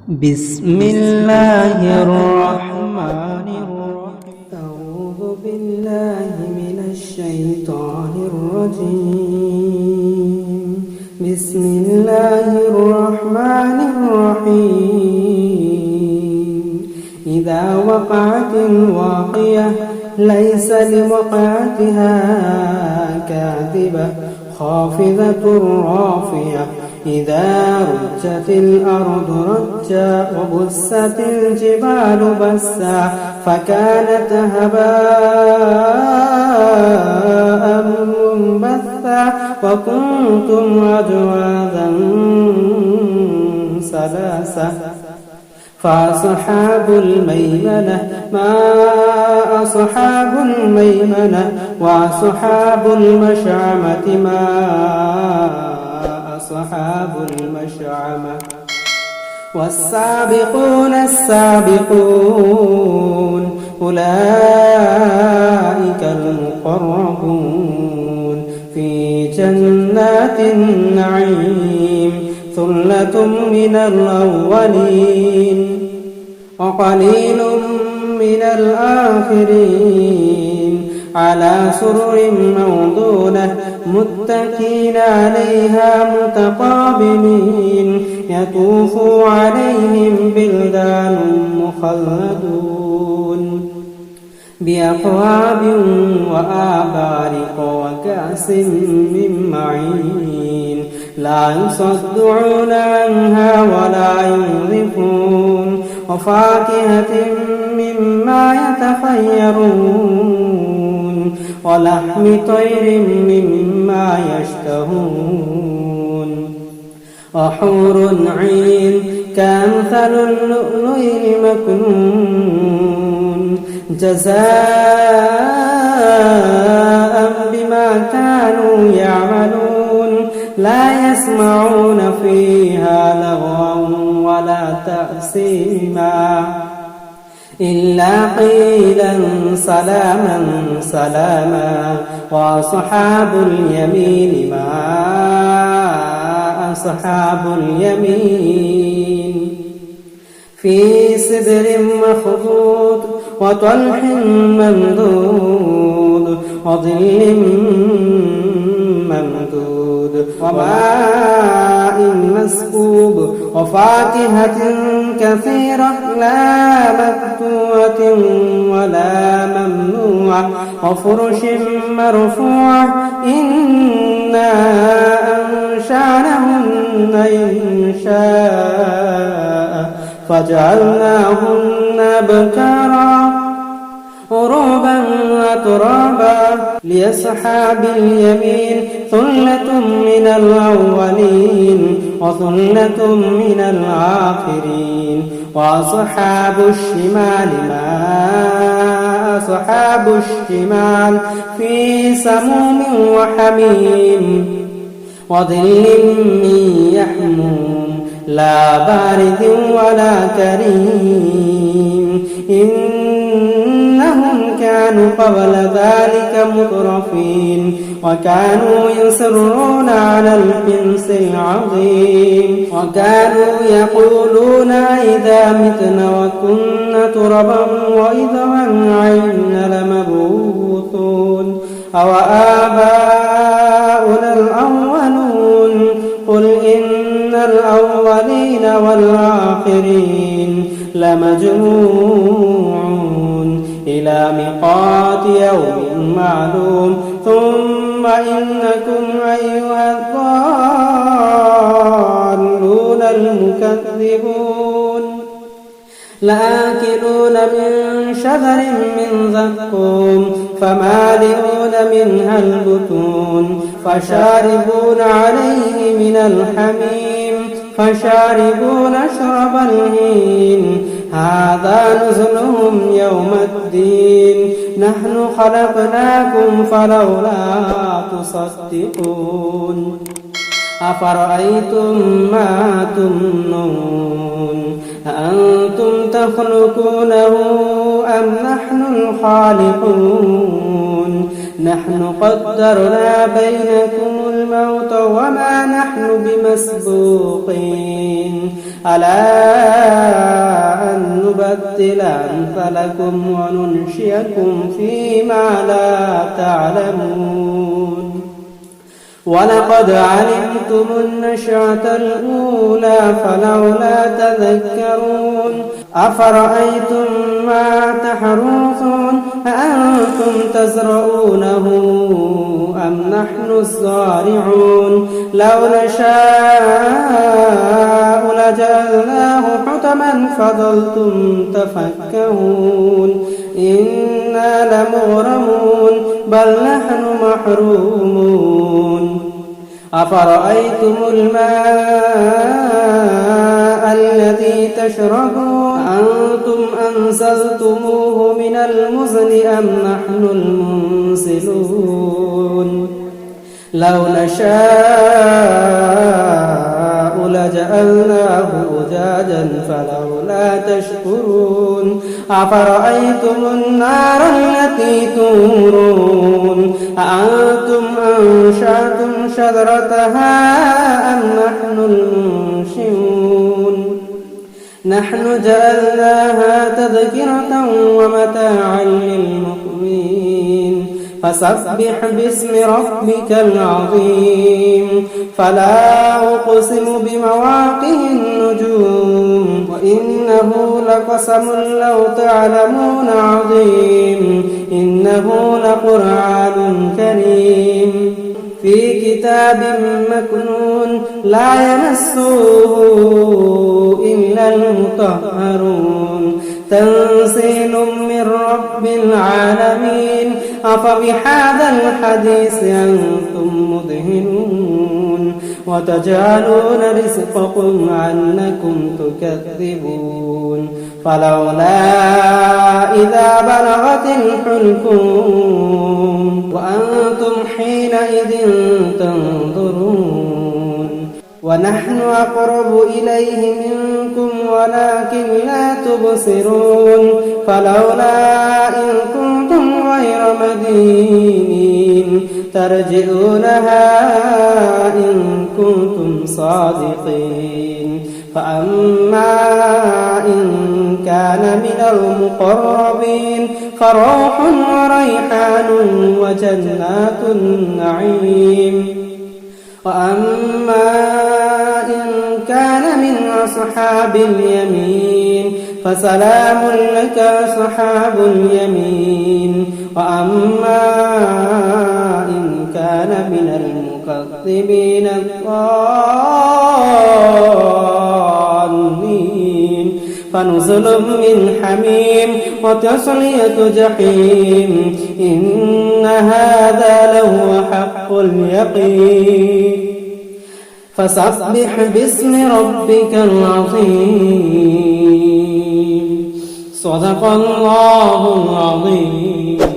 بسم الله الرحمن الرحيم. أعوذ بالله من الشيطان الرجيم. بسم الله الرحمن الرحيم. إذا وقعت الواقية ليس لوقعتها كاذبة خافضة رافية إذا رجت الأرض رجا وبست الجبال بسا فكانت هباء منبثا وكنتم أزواجا ثلاثة فأصحاب الميمنة ما أصحاب الميمنة وأصحاب المشأمة ما أصحاب المشأمة والسابقون السابقون أولئك المقربون في جنات النعيم ثلة من الأولين وقليل من الآخرين على سرر موضونة متكئين عليها متقابلين يطوف عليهم بلدان مخلدون بأكواب وآبارق وكأس من معين لا يصدعون عنها ولا ينزفون وفاكهة مما يتخيرون ولحم طير مما يشتهون وحور عين كأمثل اللؤلؤ المكنون جزاء بما كانوا يعملون لا يسمعون فيها لغوا ولا تأثيما إلا قيلا سلاما سلاما وأصحاب اليمين ما أصحاب اليمين في سدر مخضود وطلح ممدود وظل ممدود وماء مسكوب وفاكهة كثيرة لا مقطوعة ولا ممنوعة وفرش مرفوعة إنا أنشأناهن إنشاء فجعلناهن أبكارا عربا وترابا لأصحاب اليمين ثلة من الأولين وثلة من الآخرين وأصحاب الشمال ما أصحاب الشمال في سموم وحميم وظل من يحموم لا بارد ولا كريم إنهم كانوا قبل ذلك مترفين وكانوا يصرون على الحنث العظيم وكانوا يقولون إذا متنا وكنا ترابا وإذا أئنا لمبعوثون أو آباؤنا الأولون قل إن الأولين والآخرين لمجموعون إلى ميقات يوم معلوم ثم إنكم أيها الضالون المكذبون لآكلون من شجر من زقوم فمالئون منها البطون فشاربون عليه من الحميم فشاربون شرب الهيم هذا نزلهم يوم الدين نحن خلقناكم فلولا تصدقون أفرأيتم ما تمنون أأنتم تخلقونه أم نحن الخالقون نحن قدرنا بينكم الموت وما نحن بمسبوقين ألا أن نبدل أمثالكم وننشئكم فيما لا تعلمون ولقد علمتم النشأة الأولى فلولا تذكرون أفرأيتم ما تحرثون أأنتم تزرعونه أم نحن الزارعون لو نشاء لجعلناه حطما فظلتم تفكهون إنا لمغرمون بل نحن محرومون أفرأيتم الماء الذي تشربون أنتم أنزلتموه من المزن أم نحن المنزلون لو نشاء لجعلناه أجاجا فلولا تشكرون أفرأيتم النار التي تورون أأنتم أنشأتم شجرتها أم نحن المنشئون نحن جعلناها تذكرة ومتاعا للمقوين فسبح باسم ربك العظيم فلا أقسم بمواقع النجوم وإنه لقسم لو تعلمون عظيم إنه لقرآن كريم في كتاب مكنون لا يمسه إلا المطهرون تنزيل من رب العالمين أفبهذا الحديث أنتم مدهنون وتجعلون رزقكم أنكم تكذبون فلولا إذا بلغت الحلقوم وأنتم حينئذ تنظرون ونحن أقرب إليه منكم ولكن لا تبصرون فلولا إن كنتم غير مدينين ترجعونها إن كنتم صادقين فأما إن كان من المقربين فروح وريحان وجنات النعيم وأما إن كان من أصحاب اليمين فسلام لك أصحاب اليمين وأما إن كان من المكذبين الضالين فنزل من حميم وتصلية جحيم إن هذا لهو حق اليقين فسبح باسم ربك العظيم صدق الله العظيم.